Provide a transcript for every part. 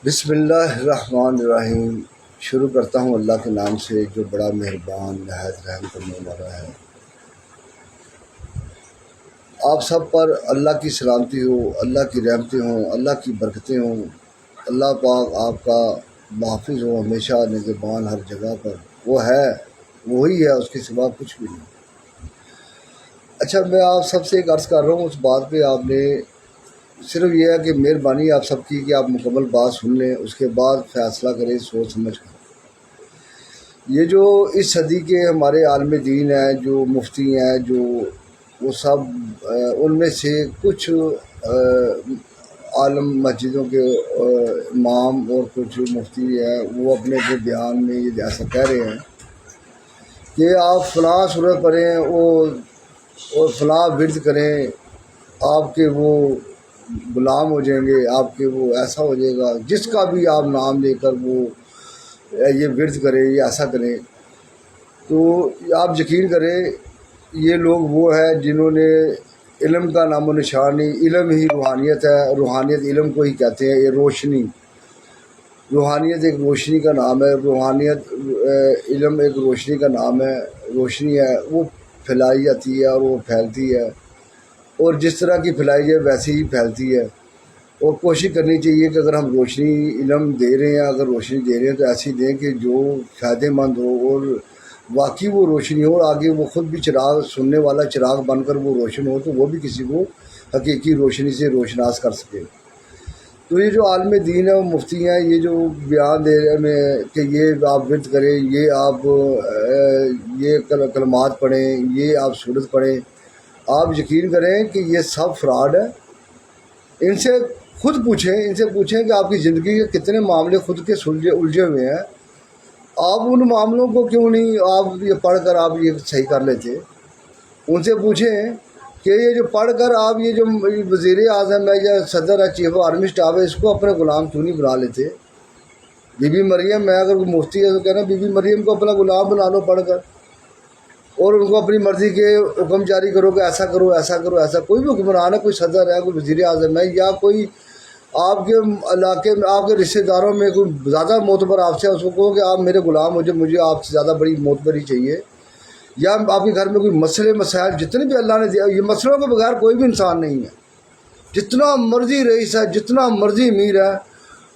بسم اللہ الرحمن الرحیم۔ شروع کرتا ہوں اللہ کے نام سے جو بڑا مہربان نہایت رحم کرنے والا ہے۔ آپ سب پر اللہ کی سلامتی ہو، اللہ کی رحمتیں ہوں، اللہ کی برکتیں ہوں۔ اللہ پاک آپ کا محافظ ہو، ہمیشہ نگہبان ہر جگہ پر۔ وہ ہے، وہی ہے، اس کے سوا کچھ بھی نہیں۔ اچھا، میں آپ سب سے ایک عرض کر رہا ہوں، اس بات پہ آپ نے صرف یہ ہے کہ مہربانی آپ سب کی کہ آپ مکمل بات سن لیں، اس کے بعد فیصلہ کریں سوچ سمجھ کر۔ یہ جو اس صدی کے ہمارے عالم دین ہیں، جو مفتی ہیں، جو وہ سب ان میں سے کچھ عالم مسجدوں کے امام اور کچھ مفتی ہیں، وہ اپنے بیان میں یہ ایسا کہہ رہے ہیں کہ آپ فلاں سورت پڑھیں اور فلاں ورد کریں، آپ کے وہ غلام ہو جائیں گے، آپ کے وہ ایسا ہو جائے گا۔ جس کا بھی آپ نام لے کر وہ یہ ورد کریں، یہ ایسا کریں، تو آپ یقین کریں یہ لوگ وہ ہیں جنہوں نے علم کا نام و نشان نہیں۔ علم ہی روحانیت ہے، روحانیت علم کو ہی کہتے ہیں۔ یہ روشنی، روحانیت ایک روشنی کا نام ہے، روحانیت علم ایک روشنی کا نام ہے، روشنی ہے، وہ پھیلائی جاتی ہے اور وہ پھیلتی ہے، اور جس طرح کی پھیلائی جائے ویسے ہی پھیلتی ہے۔ اور کوشش کرنی چاہیے کہ اگر ہم روشنی علم دے رہے ہیں، اگر روشنی دے رہے ہیں تو ایسی دیں کہ جو فائدہ مند ہو اور واقعی وہ روشنی ہو، اور آگے وہ خود بھی چراغ، سننے والا چراغ بن کر وہ روشن ہو، تو وہ بھی کسی کو حقیقی روشنی سے روشناس کر سکے۔ تو یہ جو عالم دین ہے، وہ مفتی ہیں، یہ جو بیان دے رہے ہیں کہ یہ آپ ورد کریں، یہ آپ یہ کلمات پڑھیں، یہ آپ سورت پڑھیں، آپ یقین کریں کہ یہ سب فراڈ ہے۔ ان سے خود پوچھیں، ان سے پوچھیں کہ آپ کی زندگی کے کتنے معاملے خود کے الجھے ہوئے ہیں، آپ ان معاملوں کو کیوں نہیں آپ یہ پڑھ کر آپ یہ صحیح کر لیتے۔ ان سے پوچھیں کہ یہ جو پڑھ کر آپ یہ جو وزیر اعظم ہے یا صدر ہے، چیف آف آرمی اسٹاف ہے، اس کو اپنے غلام کیوں نہیں بنا لیتے؟ بی بی مریم ہے، اگر کوئی مفتی ہے تو کہنا بی بی مریم کو اپنا غلام بنا لو پڑھ کر، اور ان کو اپنی مرضی کے حکم جاری کرو کہ ایسا کرو ایسا کرو ایسا۔ کوئی بھی حکمران ہے، کوئی صدر ہے، کوئی وزیر اعظم ہے، یا کوئی آپ کے علاقے میں آپ کے رشتہ داروں میں کوئی زیادہ معتبر آپ سے، اس کو کہو کہ آپ میرے غلام ہو جائے، مجھے آپ سے زیادہ بڑی معتبری چاہیے۔ یا آپ کے گھر میں کوئی مسئلے مسائل جتنے بھی اللہ نے دیا، یہ مسئلوں کے بغیر کوئی بھی انسان نہیں ہے، جتنا مرضی رئیس ہے، جتنا مرضی امیر ہے،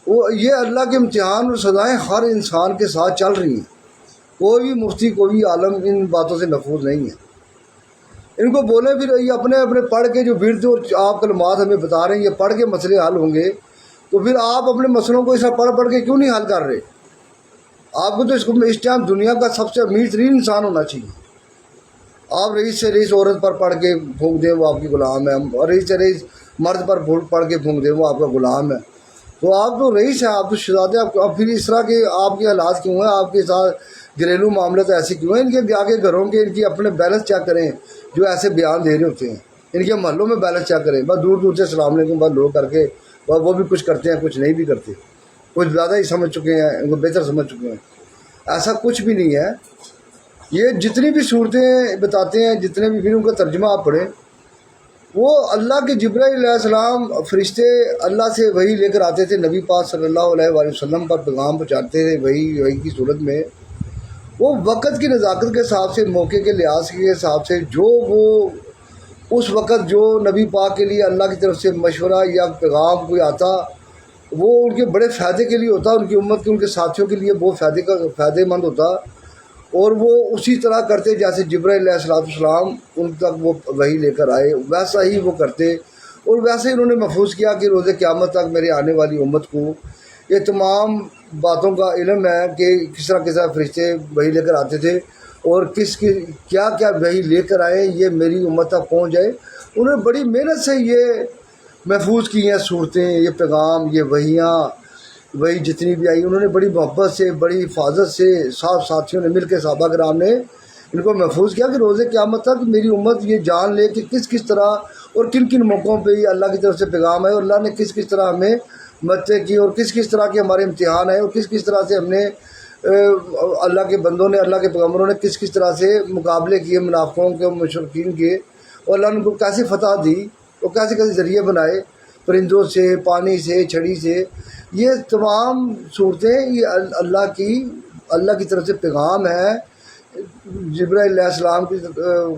وہ یہ اللہ کے امتحان اور سزائیں ہر انسان کے ساتھ چل رہی ہیں۔ کوئی بھی مفتی، کوئی بھی عالم ان باتوں سے محفوظ نہیں ہے۔ ان کو بولیں پھر یہ اپنے اپنے پڑھ کے جو ورد اور آپ کلمات ہمیں بتا رہے ہیں، یہ پڑھ کے مسئلے حل ہوں گے، تو پھر آپ اپنے مسئلوں کو اس طرح پڑھ پڑھ کے کیوں نہیں حل کر رہے؟ آپ کو تو اس ٹائم دنیا کا سب سے امیر ترین انسان ہونا چاہیے۔ آپ رئیس سے رئیس عورت پر پڑھ کے پھونک دیں وہ آپ کی غلام ہے، اور رئیس سے رئیس مرد پر پڑھ کے پھونک دیں وہ آپ کا غلام ہے۔ تو آپ تو رئیس ہیں، آپ تو شہزادے، اب پھر اس طرح کے آپ کے حالات کیوں ہیں؟ آپ کے ساتھ گھریلو معاملات ایسے کیوں ہیں؟ ان کے آگے گھروں کے ان کی اپنے بیلنس چیک کریں جو ایسے بیان دے رہے ہوتے ہیں، ان کے محلوں میں بیلنس چیک کریں۔ بس دور دور سے السلام علیکم بس لوگ کر کے، اور وہ بھی کچھ کرتے ہیں کچھ نہیں بھی کرتے، کچھ زیادہ ہی سمجھ چکے ہیں، ان کو بہتر سمجھ چکے ہیں۔ ایسا کچھ بھی نہیں ہے۔ یہ جتنی بھی صورتیں بتاتے ہیں، جتنے بھی پھر ان کا ترجمہ آپ پڑھیں، وہ اللہ کے جبرائیل علیہ السلام فرشتے اللہ سے وحی لے کر آتے تھے، نبی پاک صلی اللہ علیہ وآلہ وسلم پر پیغام پہنچاتے تھے وحی کی صورت میں۔ وہ وقت کی نزاکت کے حساب سے، موقع کے لحاظ کے حساب سے، جو وہ اس وقت جو نبی پاک کے لیے اللہ کی طرف سے مشورہ یا پیغام کوئی آتا، وہ ان کے بڑے فائدے کے لیے ہوتا، ان کی امت کے، ان کے ساتھیوں کے لیے بہت فائدے مند ہوتا، اور وہ اسی طرح کرتے جیسے جبرائیل علیہ السلام ان تک وہ وحی لے کر آئے، ویسا ہی وہ کرتے، اور ویسے ہی انہوں نے محفوظ کیا کہ روز قیامت تک میرے آنے والی امت کو یہ تمام باتوں کا علم ہے کہ کس طرح فرشتے وحی لے کر آتے تھے، اور کیا وحی لے کر آئے، یہ میری امت تک پہنچ جائے۔ انہوں نے بڑی محنت سے یہ محفوظ کی ہیں صورتیں، یہ پیغام، یہ وحیاں، وہی جتنی بھی آئی، انہوں نے بڑی محبت سے، بڑی حفاظت سے، صاحب ساتھیوں نے مل کے، صحابہ کرام نے ان کو محفوظ کیا کہ روز قیامت تک میری امت یہ جان لے کہ کس طرح اور کن کن موقعوں پہ یہ اللہ کی طرف سے پیغام ہے، اور اللہ نے کس طرح ہمیں مدد کی، اور کس طرح کے ہمارے امتحان ہیں، اور کس طرح سے ہم نے اللہ کے بندوں نے، اللہ کے پیغمبروں نے کس طرح سے مقابلے کیے منافقوں کے، مشرکین کے، اور اللہ نے ان کو کیسے فتح دی، اور کیسے ذریعے بنائے، پرندوں سے، پانی سے، چھڑی سے۔ یہ تمام صورتیں یہ اللہ کی طرف سے پیغام ہے، جبرائیل علیہ السلام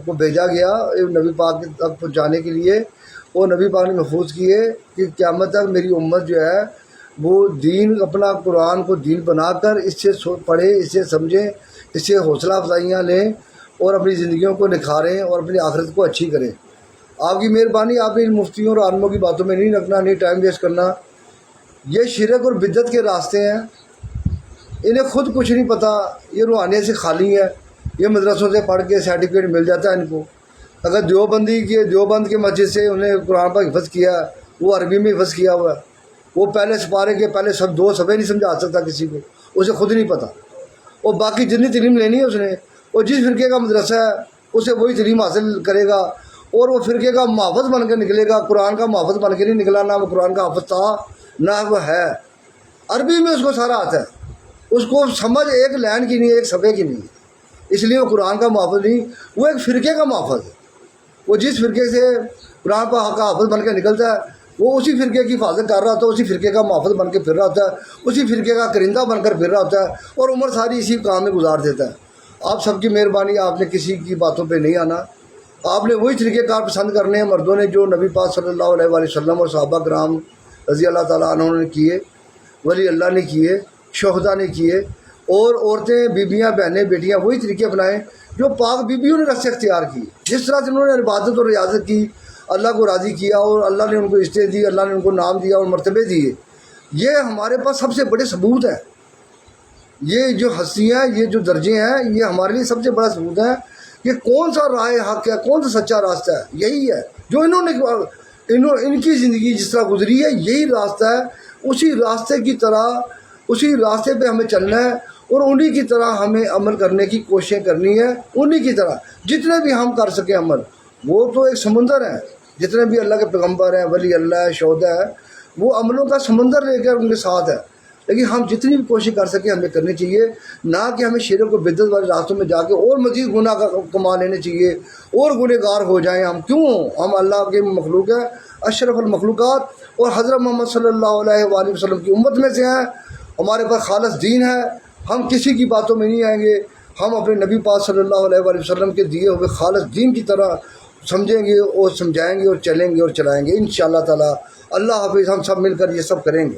کو بھیجا گیا نبی پاک تک پہنچانے کے لیے، اور نبی پاک نے محفوظ کیے کہ قیامت تک میری امت جو ہے وہ دین اپنا قرآن کو دین بنا کر اس سے پڑھے، اس سے سمجھیں، اس سے حوصلہ افزائیاں لیں اور اپنی زندگیوں کو نکھاریں اور اپنی آخرت کو اچھی کریں۔ آپ کی مہربانی، آپ نے ان مفتیوں اور عالموں کی باتوں میں نہیں رکھنا، نہیں ٹائم ویسٹ کرنا۔ یہ شرک اور بدعت کے راستے ہیں، انہیں خود کچھ نہیں پتہ، یہ روحانیت سے خالی ہے، یہ مدرسوں سے پڑھ کے سرٹیفکیٹ مل جاتا ہے ان کو۔ اگر دیوبند کے مسجد سے انہیں قرآن پاک حفظ کیا ہے، وہ عربی میں حفظ کیا ہوا ہے، وہ پہلے سپارے کے پہلے دو صفحے نہیں سمجھا سکتا کسی کو، اسے خود نہیں پتہ، اور باقی جتنی تعلیم لینی ہے اس نے، اور جس فرقے کا مدرسہ ہے اسے وہی تعلیم حاصل کرے گا، اور وہ فرقے کا محافظ بن کے نکلے گا۔ قرآن کا محافظ بن کے نہیں نکلا، نہ وہ قرآن کا حافظ تھا نہ وہ ہے۔ عربی میں اس کو سارا آتا ہے، اس کو سمجھ ایک لائن کی نہیں، ایک صفحے کی نہیں، اس لیے وہ قرآن کا محافظ نہیں، وہ ایک فرقے کا محافظ ہے۔ وہ جس فرقے سے قرآن کا حافظ بن کے نکلتا ہے وہ اسی فرقے کی حفاظت کر رہا ہوتا ہے، اسی فرقے کا محافظ بن کے پھر رہا ہوتا ہے، اسی فرقے کا کرندہ بن کر پھر رہا ہوتا ہے، اور عمر ساری اسی کام میں گزار دیتا ہے۔ آپ سب کی مہربانی، آپ نے کسی کی باتوں پہ نہیں آنا، آپ نے وہی طریقہ کار پسند کرنے ہیں مردوں نے جو نبی پاک صلی اللہ علیہ وآلہ وسلم اور صحابہ کرام رضی اللہ تعالیٰ عنہ نے کیے، ولی اللہ نے کیے، شہداء نے کیے، اور عورتیں، بیویاں، بہنیں، بیٹیاں وہی طریقے اپنائیں جو پاک بیویوں نے راستے اختیار کی، جس طرح سے انہوں نے عبادت اور ریاضت کی، اللہ کو راضی کیا، اور اللہ نے ان کو عزتیں دی، اللہ نے ان کو نام دیا اور مرتبے دیے۔ یہ ہمارے پاس سب سے بڑے ثبوت ہیں، یہ جو ہستیاں ہیں، یہ جو درجے ہیں، یہ ہمارے لیے سب سے بڑا ثبوت ہے کہ کون سا راہ حق ہے، کون سا سچا راستہ ہے۔ یہی ہے جو ان کی زندگی جس طرح گزری ہے، یہی راستہ ہے، اسی راستے کی طرح، اسی راستے پہ ہمیں چلنا ہے، اور انہی کی طرح ہمیں عمل کرنے کی کوششیں کرنی ہے، انہی کی طرح جتنے بھی ہم کر سکیں عمل۔ وہ تو ایک سمندر ہے، جتنے بھی اللہ کے پیغمبر ہیں، ولی اللہ ہے، شہداء ہے، وہ عملوں کا سمندر لے کر ان کے ساتھ ہے، لیکن ہم جتنی بھی کوشش کر سکیں ہمیں کرنی چاہیے، نہ کہ ہمیں شرک و بدعت والے راستوں میں جا کے اور مزید گناہ کما لینے چاہیے اور گنہ گار ہو جائیں ہم۔ کیوں؟ ہم اللہ کے مخلوق ہیں، اشرف المخلوقات، اور حضرت محمد صلی اللہ علیہ وآلہ وسلم کی امت میں سے ہیں، ہمارے پاس خالص دین ہے، ہم کسی کی باتوں میں نہیں آئیں گے، ہم اپنے نبی پاک صلی اللہ علیہ وآلہ وسلم کے دیے ہوئے خالص دین کی طرح سمجھیں گے اور سمجھائیں گے اور چلیں گے اور چلائیں گے انشاءاللہ تعالی۔ اللہ حافظ۔ ہم سب مل کر یہ سب کریں گے۔